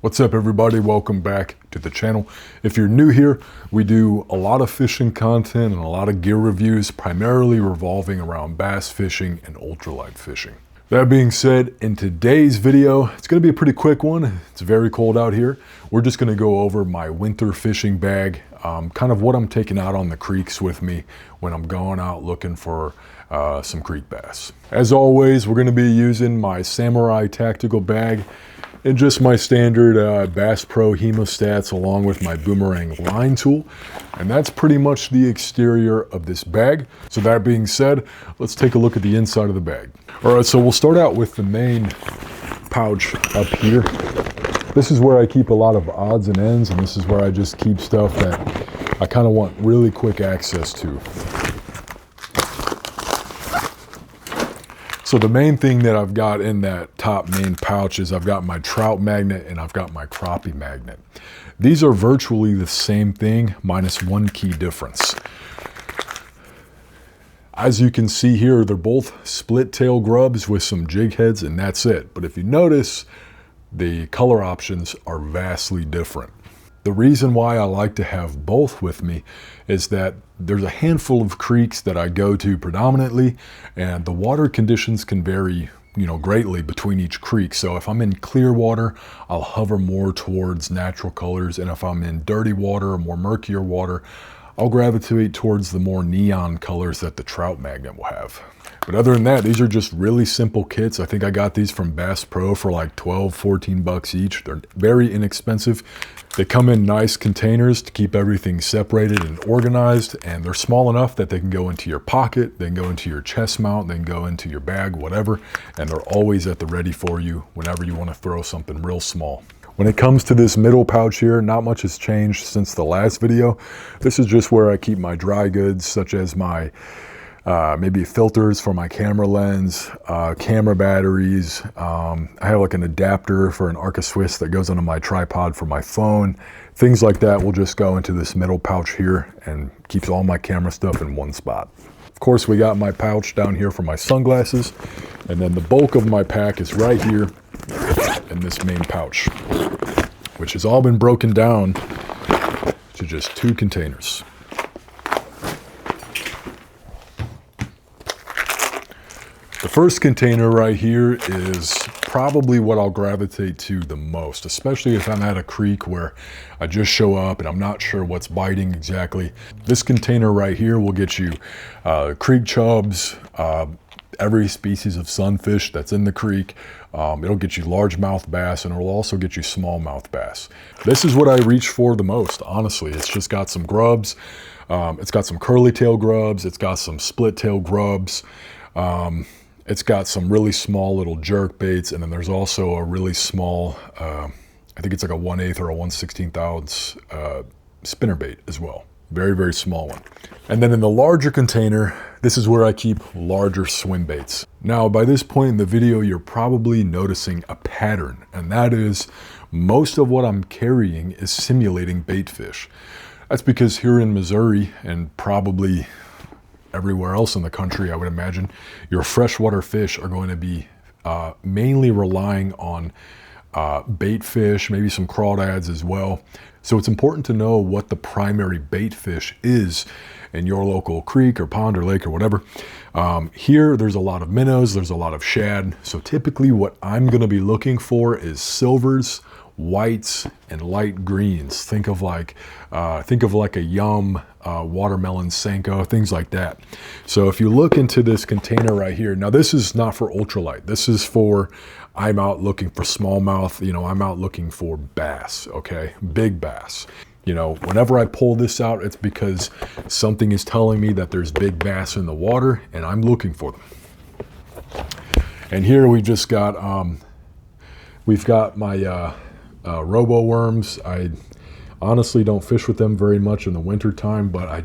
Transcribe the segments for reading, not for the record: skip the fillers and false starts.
What's up everybody, welcome back to the channel. If you're new here, we do a lot of fishing content and a lot of gear reviews, primarily revolving around bass fishing and ultralight fishing. That being said, in today's video, it's gonna be a pretty quick one. It's very cold out here. We're just gonna go over my winter fishing bag, kind of what I'm taking out on the creeks with me when I'm going out looking for some creek bass. As always, we're gonna be using my Samurai tactical bag and just my standard Bass Pro hemostats along with my boomerang line tool. And that's pretty much the exterior of this bag. So that being said, let's take a look at the inside of the bag. All right, so we'll start out with the main pouch up here. This is where I keep a lot of odds and ends, and this is where I just keep stuff that I kind of want really quick access to. So the main thing that I've got in that top main pouch is I've got my trout magnet and I've got my crappie magnet. These are virtually the same thing, minus one key difference. As you can see here, they're both split tail grubs with some jig heads, and that's it. But if you notice, the color options are vastly different. The reason why I like to have both with me is that there's a handful of creeks that I go to predominantly, and the water conditions can vary, greatly between each creek. So if I'm in clear water, I'll hover more towards natural colors, and if I'm in dirty water or more murkier water, I'll gravitate towards the more neon colors that the trout magnet will have. But other than that, these are just really simple kits. I think I got these from Bass Pro for like 12, 14 bucks each. They're very inexpensive. They come in nice containers to keep everything separated and organized, and they're small enough that they can go into your pocket, they can go into your chest mount, they can go into your bag, whatever, and they're always at the ready for you whenever you want to throw something real small. When it comes to this middle pouch here, not much has changed since the last video. This is just where I keep my dry goods, such as my maybe filters for my camera lens, camera batteries. I have like an adapter for an Arca Swiss that goes onto my tripod for my phone. Things like that will just go into this middle pouch here and keeps all my camera stuff in one spot. Of course, we got my pouch down here for my sunglasses, and then the bulk of my pack is right here in this main pouch, which has all been broken down to just 2 containers. The first container right here is probably what I'll gravitate to the most, especially if I'm at a creek where I just show up and I'm not sure what's biting exactly. This container right here will get you creek chubs, every species of sunfish that's in the creek. It'll get you largemouth bass, and it'll also get you smallmouth bass. This is what I reach for the most, honestly. It's just got some grubs. It's got some curly tail grubs. It's got some split tail grubs. It's got some really small little jerk baits, and then there's also a really small, I think it's like a 1/8 or a 1/16 ounce spinnerbait as well. Very, very small one. And then in the larger container, this is where I keep larger swim baits. Now, by this point in the video, you're probably noticing a pattern, and that is most of what I'm carrying is simulating bait fish. That's because here in Missouri, and probably everywhere else in the country, I would imagine, your freshwater fish are going to be mainly relying on bait fish, maybe some crawdads as well. So it's important to know what the primary bait fish is in your local creek or pond or lake or whatever. Here, there's a lot of minnows, there's a lot of shad. So typically what I'm gonna be looking for is silvers, whites, and light greens. Think of like a yum, watermelon Senko, things like that. So if you look into this container right here, now this is not for ultralight. This is for, I'm out looking for smallmouth, I'm out looking for bass, okay? Big bass. Whenever I pull this out, it's because something is telling me that there's big bass in the water and I'm looking for them. And here we've just got, we've got my robo worms. I honestly don't fish with them very much in the winter time, but I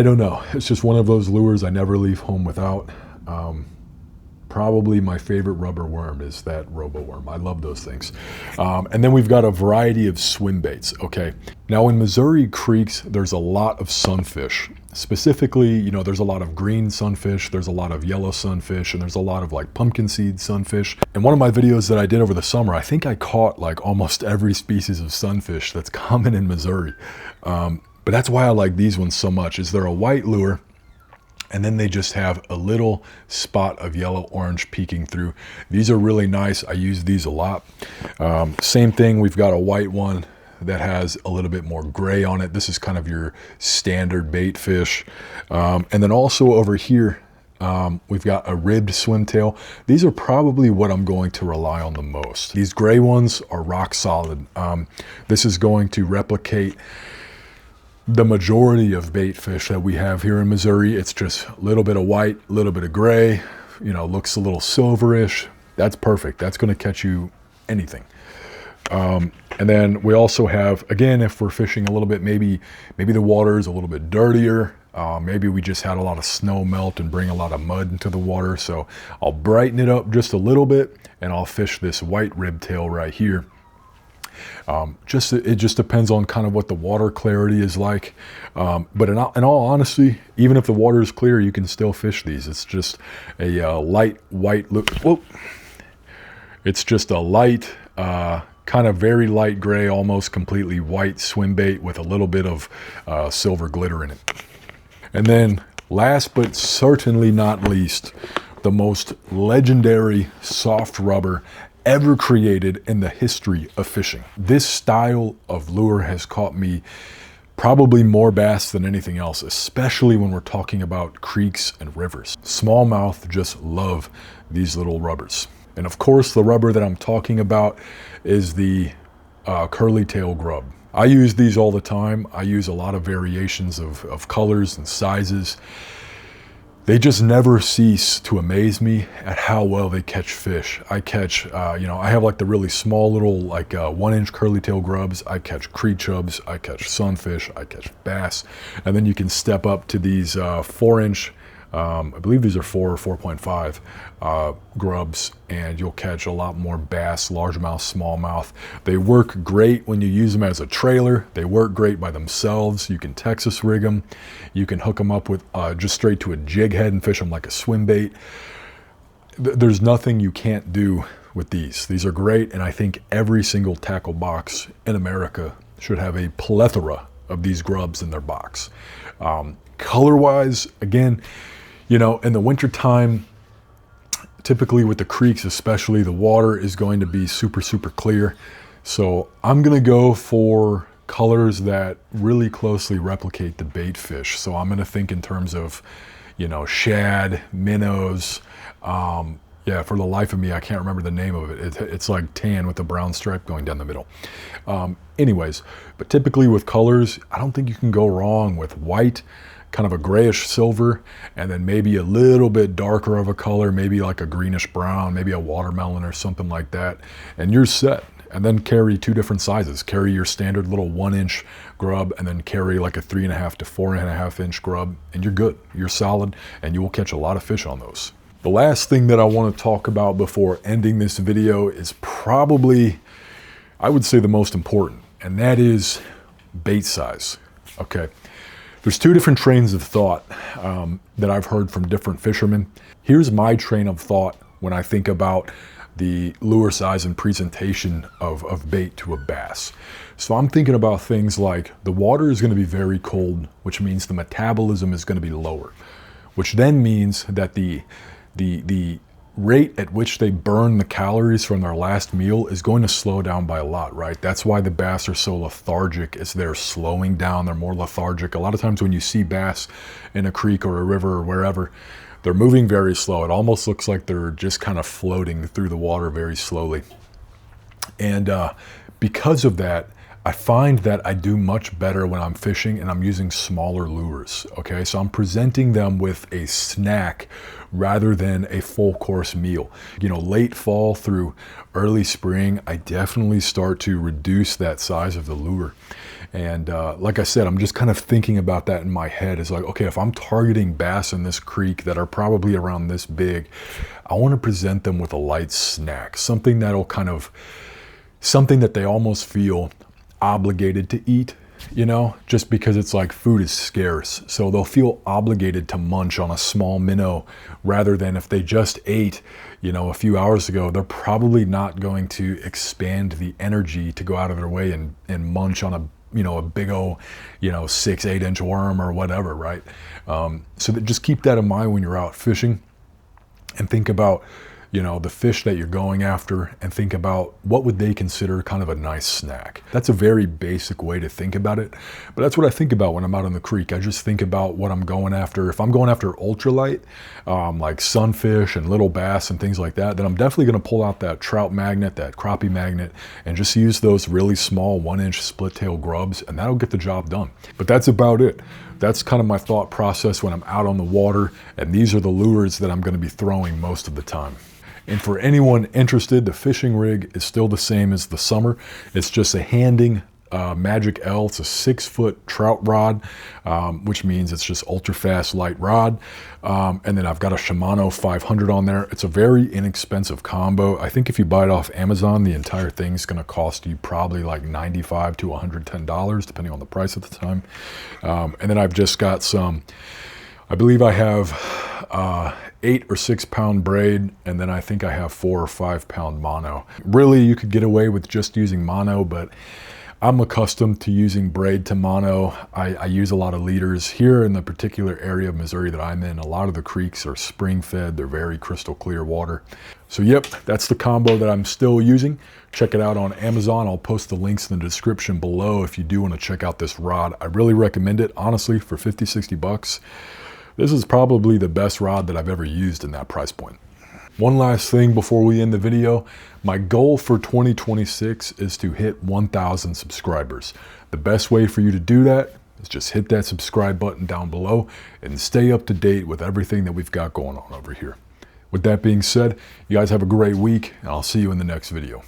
don't know. It's just one of those lures I never leave home without. Probably my favorite rubber worm is that robo worm. I love those things. And then we've got a variety of swim baits. Okay, now in Missouri creeks, there's a lot of sunfish. Specifically, you know, there's a lot of green sunfish, there's a lot of yellow sunfish, and there's a lot of like pumpkin seed sunfish. In one of my videos that I did over the summer, I think I caught like almost every species of sunfish that's common in Missouri. But that's why I like these ones so much, is they're a white lure, and then they just have a little spot of yellow orange peeking through. These are really nice. I use these a lot. Same thing, we've got a white one that has a little bit more gray on it. This is kind of your standard bait fish. And then also over here, we've got a ribbed swimtail. These are probably what I'm going to rely on the most. These gray ones are rock solid. This is going to replicate the majority of bait fish that we have here in Missouri. It's just a little bit of white, a little bit of gray, you know, looks a little silverish. That's perfect. That's going to catch you anything. And then we also have, again, if we're fishing a little bit, maybe the water is a little bit dirtier. Maybe we just had a lot of snow melt and bring a lot of mud into the water. So I'll brighten it up just a little bit and I'll fish this white ribtail right here. It just depends on kind of what the water clarity is like. But in all honesty, even if the water is clear, you can still fish these. It's just a light white, it's just a light, kind of very light gray, almost completely white swim bait with a little bit of silver glitter in it. And then last but certainly not least, the most legendary soft rubber ever created in the history of fishing. This style of lure has caught me probably more bass than anything else, especially when we're talking about creeks and rivers. Smallmouth just love these little rubbers. And of course, the rubber that I'm talking about is the curly tail grub. I use these all the time. I use a lot of variations of colors and sizes. They just never cease to amaze me at how well they catch fish. I catch, you know, I have like the really small little like 1-inch curly tail grubs. I catch creek chubs, I catch sunfish, I catch bass. And then you can step up to these 4-inch, I believe these are 4 or 4.5 grubs, and you'll catch a lot more bass, largemouth, smallmouth. They work great when you use them as a trailer. They work great by themselves. You can Texas rig them. You can hook them up with just straight to a jig head and fish them like a swim bait. There's nothing you can't do with these. These are great, and I think every single tackle box in America should have a plethora of these grubs in their box. Color-wise, again, you know, in the wintertime, typically with the creeks especially, the water is going to be super, super clear. So I'm going to go for colors that really closely replicate the bait fish. So I'm going to think in terms of, you know, shad, minnows. Yeah, for the life of me, I can't remember the name of it. It's like tan with a brown stripe going down the middle. Anyways, but typically with colors, I don't think you can go wrong with white, kind of a grayish silver, and then maybe a little bit darker of a color, maybe like a greenish brown, maybe a watermelon or something like that, and you're set. And then carry 2 different sizes. Carry your standard little 1-inch grub, and then carry like a 3.5 to 4.5 inch grub, and you're good. You're solid, and you will catch a lot of fish on those. The last thing that I want to talk about before ending this video is probably, I would say, the most important, and that is bait size. Okay. There's 2 different trains of thought that I've heard from different fishermen. Here's my train of thought when I think about the lure size and presentation of bait to a bass. So I'm thinking about things like the water is going to be very cold, which means the metabolism is going to be lower, which then means that the rate at which they burn the calories from their last meal is going to slow down by a lot, right? That's why the bass are so lethargic, is they're slowing down, they're more lethargic. A lot of times when you see bass in a creek or a river or wherever, they're moving very slow. It almost looks like they're just kind of floating through the water very slowly. And because of that, I find that I do much better when I'm fishing and I'm using smaller lures, okay? So I'm presenting them with a snack rather than a full course meal. You know, late fall through early spring, I definitely start to reduce that size of the lure. And like I said, I'm just kind of thinking about that in my head. It's like, okay, if I'm targeting bass in this creek that are probably around this big, I want to present them with a light snack, something that'll kind of, something that they almost feel obligated to eat, you know, just because it's like food is scarce. So they'll feel obligated to munch on a small minnow rather than if they just ate, you know, a few hours ago, they're probably not going to expand the energy to go out of their way and munch on a, you know, a big old, you know, 6-8 inch worm or whatever, right? So that just keep that in mind when you're out fishing, and think about, you know, the fish that you're going after, and think about what would they consider kind of a nice snack. That's a very basic way to think about it, but that's what I think about when I'm out on the creek. I just think about what I'm going after. If I'm going after ultralight, like sunfish and little bass and things like that, then I'm definitely going to pull out that trout magnet, that crappie magnet, and just use those really small 1-inch split tail grubs, and that'll get the job done. But that's about it. That's kind of my thought process when I'm out on the water, and these are the lures that I'm going to be throwing most of the time. And for anyone interested, the fishing rig is still the same as the summer. It's just a Handing Magic L. It's a 6-foot trout rod, which means it's just ultra fast light rod. And then I've got a Shimano 500 on there. It's a very inexpensive combo. I think if you buy it off Amazon, the entire thing's going to cost you probably like $95 to $110, depending on the price at the time. And then I've just got some, I believe I have 8 or 6 pound braid, and then I think I have 4 or 5 pound mono. Really, you could get away with just using mono, but I'm accustomed to using braid to mono. I use a lot of leaders. Here in the particular area of Missouri that I'm in, a lot of the creeks are spring fed. They're very crystal clear water. So yep, that's the combo that I'm still using. Check it out on Amazon. I'll post the links in the description below if you do want to check out this rod. I really recommend it, honestly, for 50, 60 bucks. This is probably the best rod that I've ever used in that price point. One last thing before we end the video. My goal for 2026 is to hit 1,000 subscribers. The best way for you to do that is just hit that subscribe button down below and stay up to date with everything that we've got going on over here. With that being said, you guys have a great week, and I'll see you in the next video.